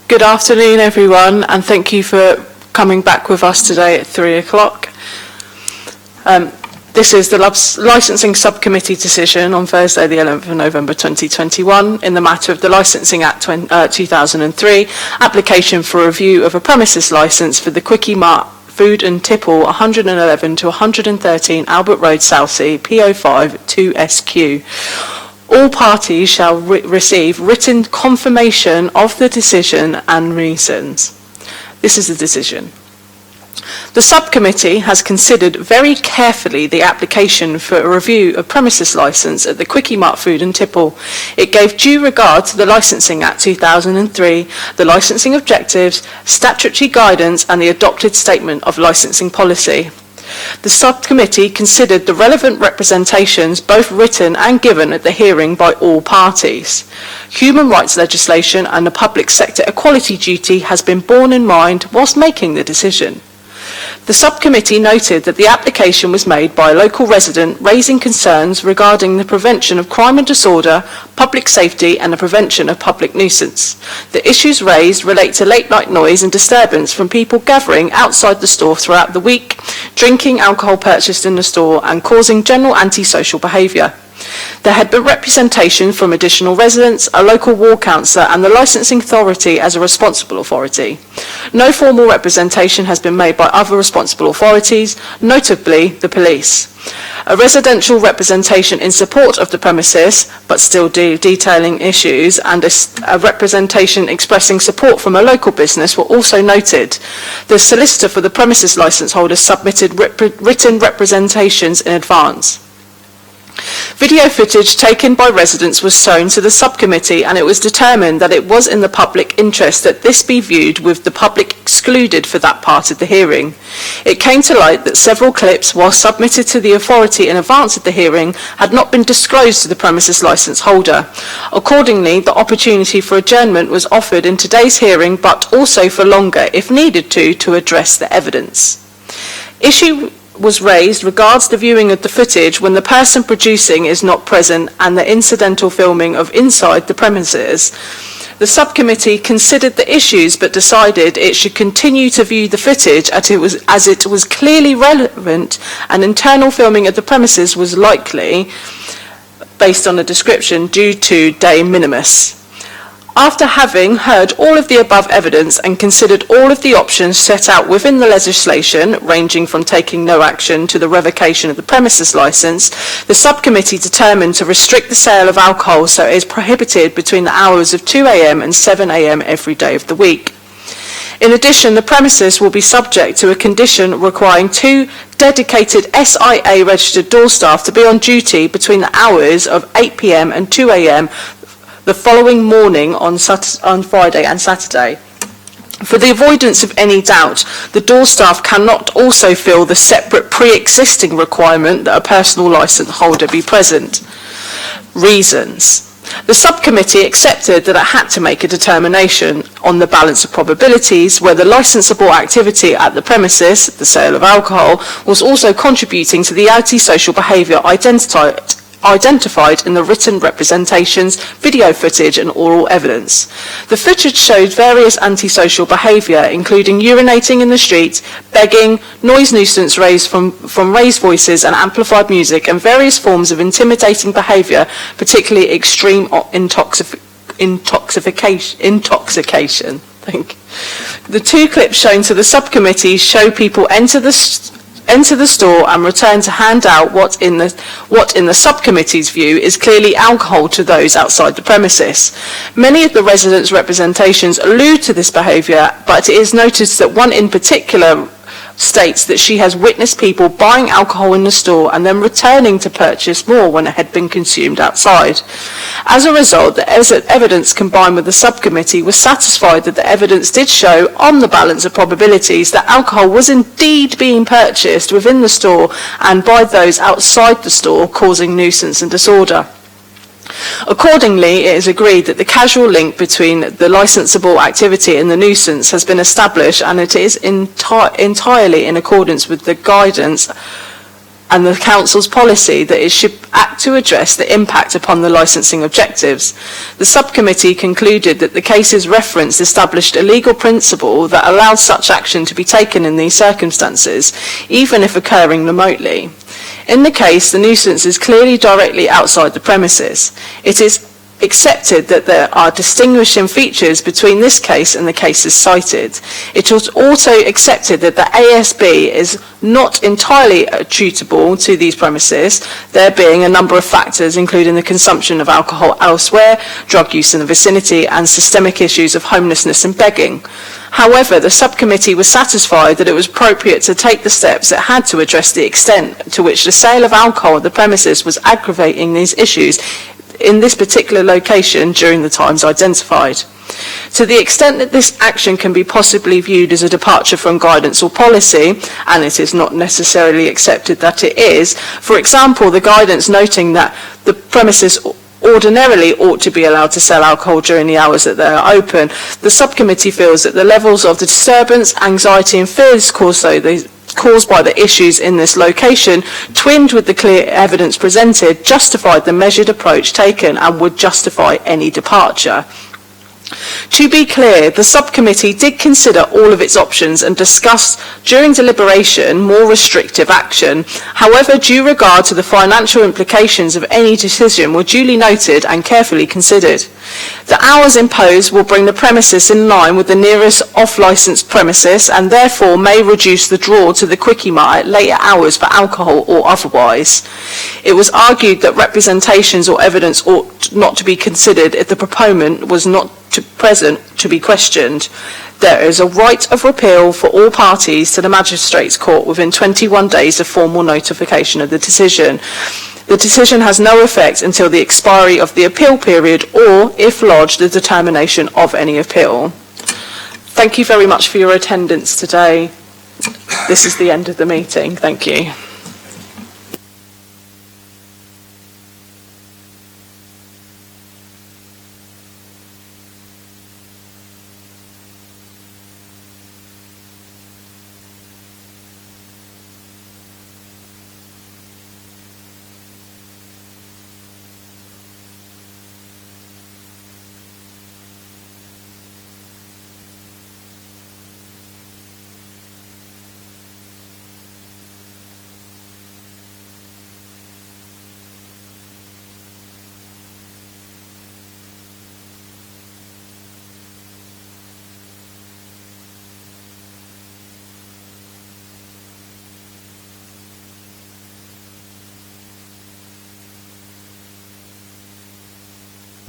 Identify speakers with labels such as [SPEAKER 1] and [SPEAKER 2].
[SPEAKER 1] Good afternoon, everyone, and thank you for coming back with us today at 3 o'clock. This is the Licensing Subcommittee decision on Thursday, the 11th of November 2021, in the matter of the Licensing Act 2003, application for review of a premises licence for the Quickie Mart Food and Tipple 111 to 113 Albert Road, Southsea, PO5 2SQ. All parties shall receive written confirmation of the decision and reasons. This is the decision. The subcommittee has considered very carefully the application for a review of premises licence at the Quickie Mart Food and Tipple. It gave due regard to the Licensing Act 2003, the licensing objectives, statutory guidance and the adopted statement of licensing policy. The subcommittee considered the relevant representations, both written and given at the hearing by all parties. Human rights legislation and the public sector equality duty has been borne in mind whilst making the decision. The subcommittee noted that the application was made by a local resident raising concerns regarding the prevention of crime and disorder, public safety and the prevention of public nuisance. The issues raised relate to late night noise and disturbance from people gathering outside the store throughout the week, drinking alcohol purchased in the store and causing general antisocial behaviour. There had been representation from additional residents, a local ward councillor and the licensing authority as a responsible authority. No formal representation has been made by other responsible authorities, notably the police. A residential representation in support of the premises, but still detailing issues, and a representation expressing support from a local business were also noted. The solicitor for the premises licence holder submitted written representations in advance. Video footage taken by residents was shown to the subcommittee and it was determined that it was in the public interest that this be viewed with the public excluded for that part of the hearing. It came to light that several clips, while submitted to the authority in advance of the hearing, had not been disclosed to the premises licence holder. Accordingly, the opportunity for adjournment was offered in today's hearing, but also for longer, if needed to address the evidence. Issue was raised regards the viewing of the footage when the person producing is not present and the incidental filming of inside the premises. The subcommittee considered the issues but decided it should continue to view the footage as it was clearly relevant and internal filming of the premises was likely based on the description due to de minimis. After having heard all of the above evidence and considered all of the options set out within the legislation, ranging from taking no action to the revocation of the premises licence, the subcommittee determined to restrict the sale of alcohol so it is prohibited between the hours of 2 a.m. and 7 a.m. every day of the week. In addition, the premises will be subject to a condition requiring 2 dedicated SIA registered door staff to be on duty between the hours of 8 p.m. and 2 a.m. the following morning on Friday and Saturday. For the avoidance of any doubt, the door staff cannot also fill the separate pre-existing requirement that a personal licence holder be present. Reasons. The subcommittee accepted that it had to make a determination on the balance of probabilities where the licensable activity at the premises, the sale of alcohol, was also contributing to the antisocial behaviour identified in the written representations, video footage and oral evidence. The footage showed various antisocial behaviour, including urinating in the street, begging, noise nuisance raised from raised voices and amplified music, and various forms of intimidating behaviour, particularly extreme intoxication. The 2 clips shown to the subcommittee show people enter the store and return to hand out what in the subcommittee's view is clearly alcohol to those outside the premises. Many of the residents' representations allude to this behaviour, but it is noticed that one in particular states that she has witnessed people buying alcohol in the store and then returning to purchase more when it had been consumed outside. As a result, the evidence combined with the subcommittee was satisfied that the evidence did show, on the balance of probabilities, that alcohol was indeed being purchased within the store and by those outside the store, causing nuisance and disorder. Accordingly, it is agreed that the causal link between the licensable activity and the nuisance has been established, and it is entirely in accordance with the guidance and the Council's policy that it should act to address the impact upon the licensing objectives. The subcommittee concluded that the cases referenced established a legal principle that allowed such action to be taken in these circumstances, even if occurring remotely. In the case, the nuisance is clearly directly outside the premises. It is accepted that there are distinguishing features between this case and the cases cited. It was also accepted that the ASB is not entirely attributable to these premises, there being a number of factors including the consumption of alcohol elsewhere, drug use in the vicinity, and systemic issues of homelessness and begging. However, the subcommittee was satisfied that it was appropriate to take the steps it had to address the extent to which the sale of alcohol at the premises was aggravating these issues in this particular location during the times identified. To the extent that this action can be possibly viewed as a departure from guidance or policy, and it is not necessarily accepted that it is, for example, the guidance noting that the premises ordinarily ought to be allowed to sell alcohol during the hours that they are open, the subcommittee feels that the levels of the disturbance, anxiety and fears caused by the issues in this location, twinned with the clear evidence presented, justified the measured approach taken and would justify any departure. To be clear, the subcommittee did consider all of its options and discussed during deliberation more restrictive action. However, due regard to the financial implications of any decision were duly noted and carefully considered. The hours imposed will bring the premises in line with the nearest off-licensed premises and therefore may reduce the draw to the Quickie Mart at later hours for alcohol or otherwise. It was argued that representations or evidence ought not to be considered if the proponent was not present to be questioned. There is a right of repeal for all parties to the Magistrates' Court within 21 days of formal notification of the decision. The decision has no effect until the expiry of the appeal period or, if lodged, the determination of any appeal. Thank you very much for your attendance today. This is the end of the meeting. Thank you.